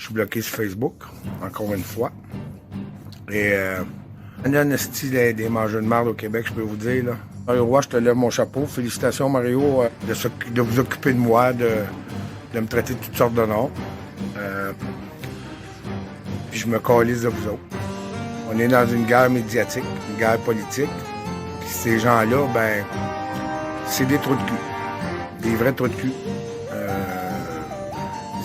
Je suis bloqué sur Facebook, encore une fois. Et il y a un esti des mangeurs de marde au Québec, je peux vous dire. Là. Mario Roy, je te lève mon chapeau. Félicitations, Mario, de vous occuper de moi, de me traiter de toutes sortes de noms. Puis je me calisse de vous autres. On est dans une guerre médiatique, une guerre politique. Puis ces gens-là, ben, c'est des trous de cul. Des vrais trous de cul.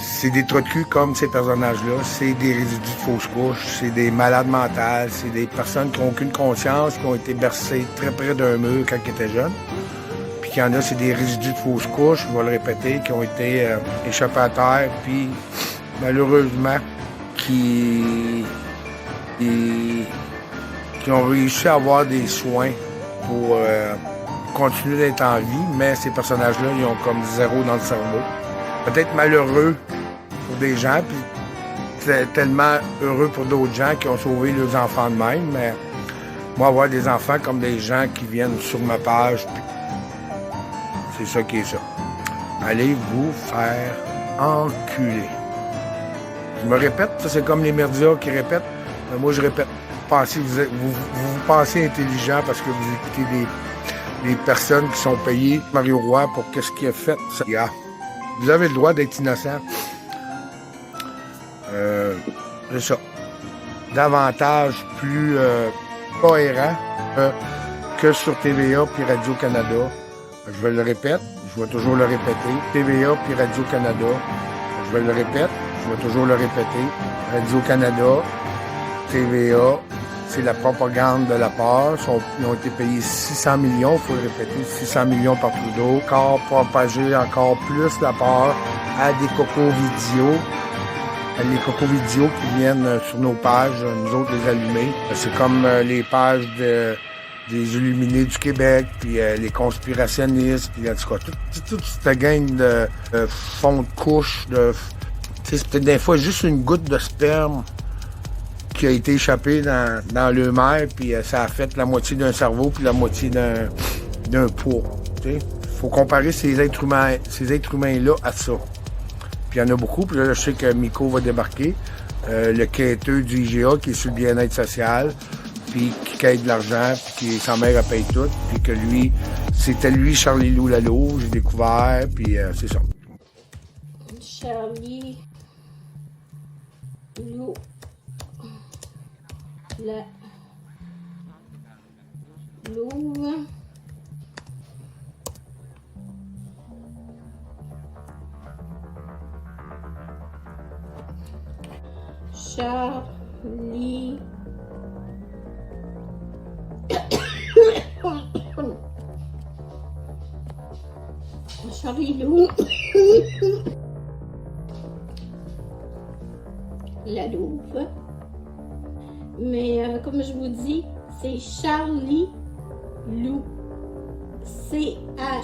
C'est des trous de cul comme ces personnages-là. C'est des résidus de fausses couches, c'est des malades mentales, c'est des personnes qui n'ont aucune conscience, qui ont été bercées très près d'un mur quand ils étaient jeunes. Puis qu'il y en a, c'est des résidus de fausses couches, je vais le répéter, qui ont été échappés à terre, puis malheureusement, qui ont réussi à avoir des soins pour continuer d'être en vie, mais ces personnages-là, ils ont comme zéro dans le cerveau. Peut-être malheureux pour des gens, puis tellement heureux pour d'autres gens qui ont sauvé leurs enfants de même, mais moi, avoir des enfants comme des gens qui viennent sur ma page, c'est ça qui est ça. Allez vous faire enculer. Je me répète, ça c'est comme les médias qui répètent, mais moi je répète. Vous pensez intelligent parce que vous écoutez des personnes qui sont payées Mario Roy pour qu'est-ce qu'il a fait. Ça. Vous avez le droit d'être innocent. C'est ça. Davantage plus cohérent que sur TVA puis Radio-Canada. Je vais le répéter, je vais toujours le répéter. TVA puis Radio-Canada. Je vais le répéter, je vais toujours le répéter. Radio-Canada, TVA, c'est la propagande de la part. Ils ont été payés 600 millions, il faut le répéter, 600 millions par Trudeau. Encore propager encore plus la part à des cocos vidéo. Les cocos vidéo qui viennent sur nos pages, nous autres les allumer. C'est comme les pages des Illuminés du Québec, puis les conspirationnistes, puis en tout cas, toute cette gang de fond de couche, c'est peut-être des fois juste une goutte de sperme qui a été échappée dans le mer, puis ça a fait la moitié d'un cerveau, puis la moitié d'un poids. Il faut comparer ces êtres humains-là à ça. Puis il y en a beaucoup, puis là, je sais que Miko va débarquer, le quêteux du IGA qui est sur le bien-être social, puis qui quête de l'argent, puis qui sa mère paye tout, puis que lui, c'était lui Charlie Lou Lalo, j'ai découvert, puis c'est ça. Charlie Lou Lou Charlie Charlie Lou la Louve. Mais comme je vous dis, c'est Charlie Lou. C-H-A-R-L-I-E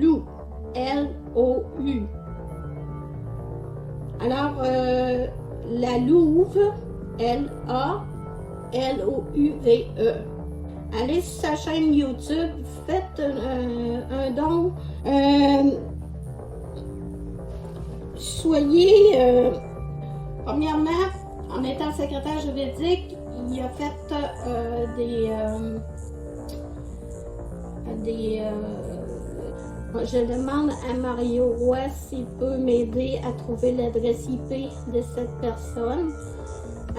Lou. L-O-U. Alors, la Louve, L-A-L-O-U-V-E. Allez sur sa chaîne YouTube, faites un don. Soyez, premièrement, en étant secrétaire juridique, il a fait je demande à Mario Roy s'il peut m'aider à trouver l'adresse IP de cette personne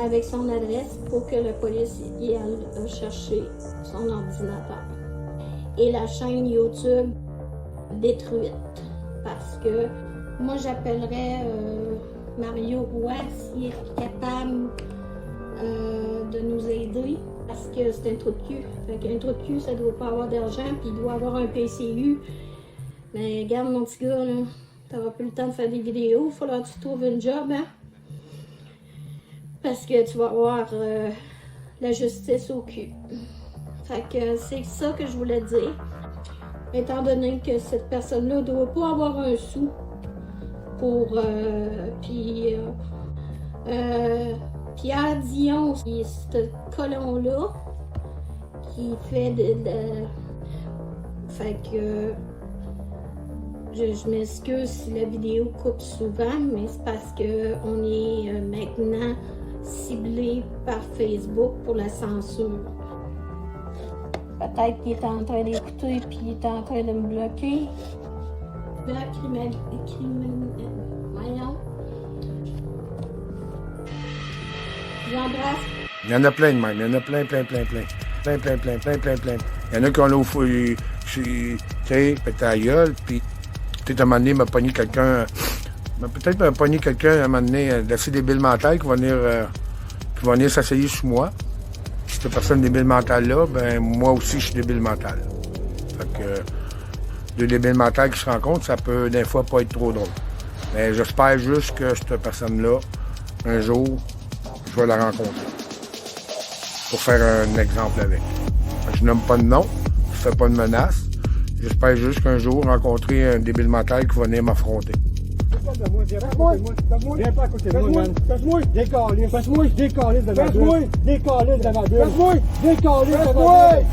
avec son adresse pour que la police y aille chercher son ordinateur. Et la chaîne YouTube détruite. Parce que moi j'appellerais Mario Roy s'il est capable de nous aider. Parce que c'est un trou de cul. Fait qu'un trou de cul, ça doit pas avoir d'argent, puis il doit avoir un PCU. Mais regarde mon petit gars, là, t'auras plus le temps de faire des vidéos, il faudra que tu trouves un job, hein? Parce que tu vas avoir la justice au cul. Fait que c'est ça que je voulais dire. Étant donné que cette personne-là ne doit pas avoir un sou pour... Pierre Dion, c'est ce colon-là qui fait fait que Je m'excuse si la vidéo coupe souvent, mais c'est parce qu'on est maintenant ciblé par Facebook pour la censure. Peut-être qu'il est en train d'écouter puis il est en train de me bloquer. Voyons. J'embrasse. Il y en a plein de même. Il y en a plein. Il y en a qui ont l'eau fouille. Tu sais, pété la gueule, puis peut-être à un moment donné, m'a pogné quelqu'un. Peut-être m'a pogné quelqu'un à un moment donné d'assez débile mental qui va venir s'asseoir sous moi. Si cette personne débile mentale-là, ben moi aussi je suis débile mental. Fait que deux débiles mentales qui se rencontrent, ça peut des fois pas être trop drôle. Mais j'espère juste que cette personne-là, un jour, je vais la rencontrer. Pour faire un exemple avec. Je nomme pas de nom, je fais pas de menace. J'espère juste qu'un jour rencontrer un débile mental qui va venir m'affronter. Viens pas à côté de moi, man. Fais-moi, décalisse. Fais-moi, décalisse de ma gueule. Décalisse de ma gueule. Fais-moi, décalisse de ma gueule.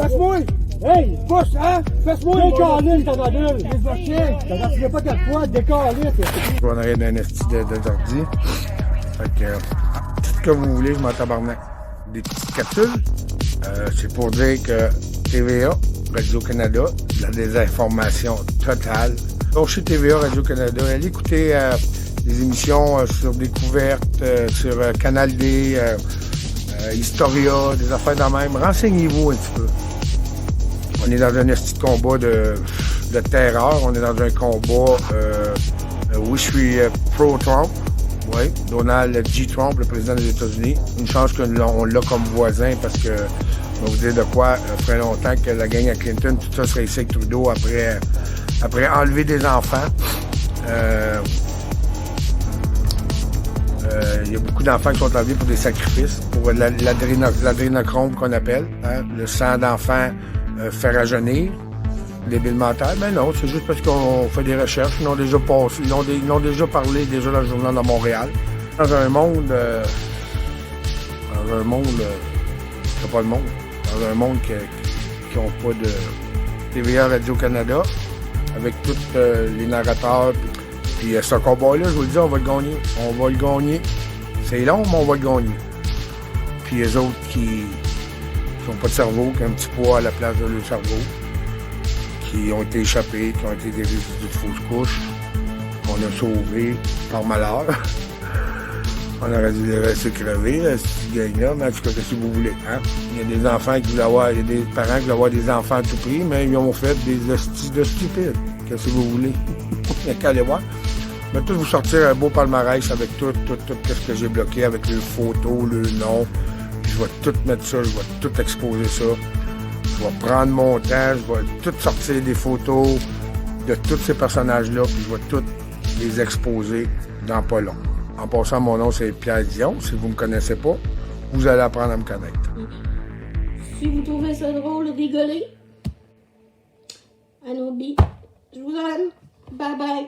Fais-moi. Hey, pousse, hein? Fais-moi, décalisse de ma gueule. Les chiens. Tu n'as pas quatre fois, décalisse. Je vais en arrière d'un esti d'ordi. Fait que, tout ce que vous voulez, je m'en tabarnak. Des petites capsules. C'est pour dire que TVA, Radio-Canada, la désinformation totale. Donc, chez TVA, Radio-Canada, allez écouter des émissions sur Découverte, sur Canal D, Historia, des affaires dans même. Renseignez-vous un petit peu. On est dans un petit combat de terreur. On est dans un combat où je suis pro-Trump. Oui, Donald J. Trump, le président des États-Unis. Une chance qu'on l'a comme voisin parce que, on va vous dire de quoi, ça ferait longtemps que la gang à Clinton, tout ça serait ici avec Trudeau après enlever des enfants. Il y a beaucoup d'enfants qui sont enlevés pour des sacrifices, pour l'adrénochrome qu'on appelle, hein, le sang d'enfants fait rajeunir, débile mental. Mais non, c'est juste parce qu'on fait des recherches, ils l'ont déjà passé, ils l'ont déjà parlé déjà dans le journal de Montréal. Dans un monde, c'est pas le monde, dans un monde qui n'ont pas de TVA Radio-Canada, avec tous les narrateurs. Puis ce combat-là, je vous le dis, on va le gagner. On va le gagner. C'est long, mais on va le gagner. Puis les autres qui n'ont pas de cerveau, qui ont un petit poids à la place de leur cerveau, qui ont été échappés, qui ont été des résidus de fausses couches, qu'on a sauvés par malheur. On aurait dû les laisser crever, cette gang-là, mais en tout cas, qu'est-ce que vous voulez, hein? Il y a des enfants qui voulaient avoir, il y a des parents qui voulaient avoir des enfants à tout prix, mais ils ont fait des hosties de stupides. Qu'est-ce que vous voulez? Il n'y a qu'à aller voir. Je vais tout vous sortir un beau palmarès avec tout ce que j'ai bloqué, avec les photos, le nom. Je vais tout mettre ça, je vais tout exposer ça. Je vais prendre mon temps, je vais tout sortir des photos de tous ces personnages-là, puis je vais tout les exposer dans pas long. En passant, mon nom, c'est Pierre Dion. Si vous ne me connaissez pas, vous allez apprendre à me connaître. Si vous trouvez ça drôle, rigolez. Anobi, je vous aime. Bye bye.